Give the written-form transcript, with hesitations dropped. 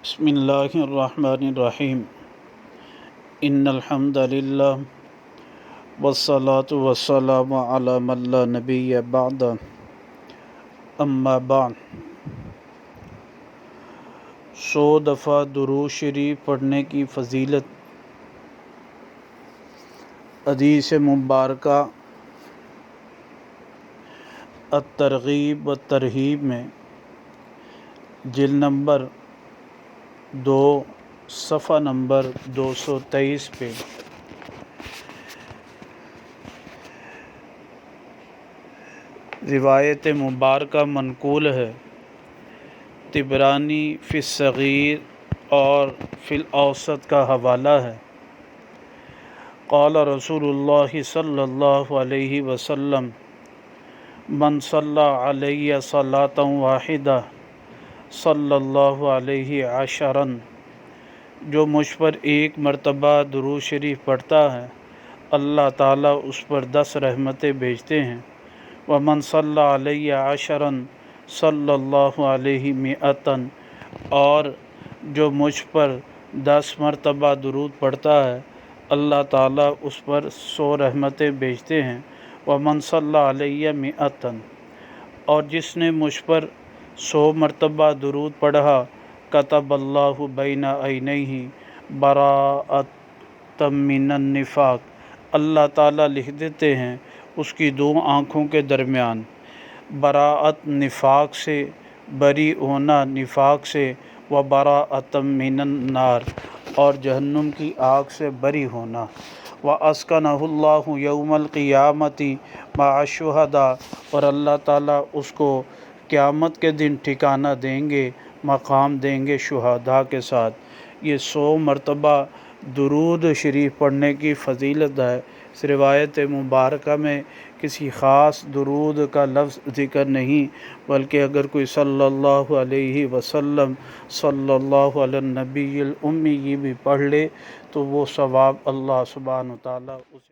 بسم اللہ الرحمن الرحیم ان الحمد للہ والصلاة والسلام علی من لا نبی بعد اما بعد 100 دفعہ درود شریف پڑھنے کی فضیلت۔ حدیث مبارکہ الترغیب والترہیب میں جلد نمبر 2 صفحہ نمبر 223 پہ روایت مبارکہ منقول ہے۔ طبرانی فی الصغیر اور فی الاوسط کا حوالہ ہے۔ قال رسول اللہ صلی اللہ علیہ وسلم من صلی علیہ صلاۃ واحدہ صلی اللہ علیہ عشرا، جو مجھ پر ایک مرتبہ درود شریف پڑھتا ہے اللہ تعالیٰ اس پر 10 رحمتیں بھیجتے ہیں۔ ومن صلی علیہ عشرا صلی اللہ علیہ مئۃ، اور جو مجھ پر 10 مرتبہ درود پڑھتا ہے اللہ تعالیٰ اس پر 100 رحمتیں بھیجتے ہیں۔ ومن صلی علیہ مئۃ، اور جس نے مجھ پر 100 مرتبہ درود پڑھا کتب اللہ بین عینیہ براءۃ من النفاق، اللہ تعالیٰ لکھ دیتے ہیں اس کی 2 آنکھوں کے درمیان براءت، نفاق سے بری ہونا نفاق سے، و براءۃ من النار، اور جہنم کی آگ سے بری ہونا۔ وَأَسْكَنَهُ اللَّهُ يَوْمَ الْقِيَامَةِ مَعَ الشُّهَدَاءِ، اور اللہ تعالیٰ اس کو قیامت کے دن ٹھکانہ دیں گے، مقام دیں گے شہداء کے ساتھ۔ یہ 100 مرتبہ درود شریف پڑھنے کی فضیلت ہے۔ اس روایت مبارکہ میں کسی خاص درود کا لفظ ذکر نہیں، بلکہ اگر کوئی صلی اللہ علیہ وسلم صلی اللہ علی النبی الامی بھی پڑھ لے تو وہ ثواب اللہ سبحانہ و تعالیٰ اسے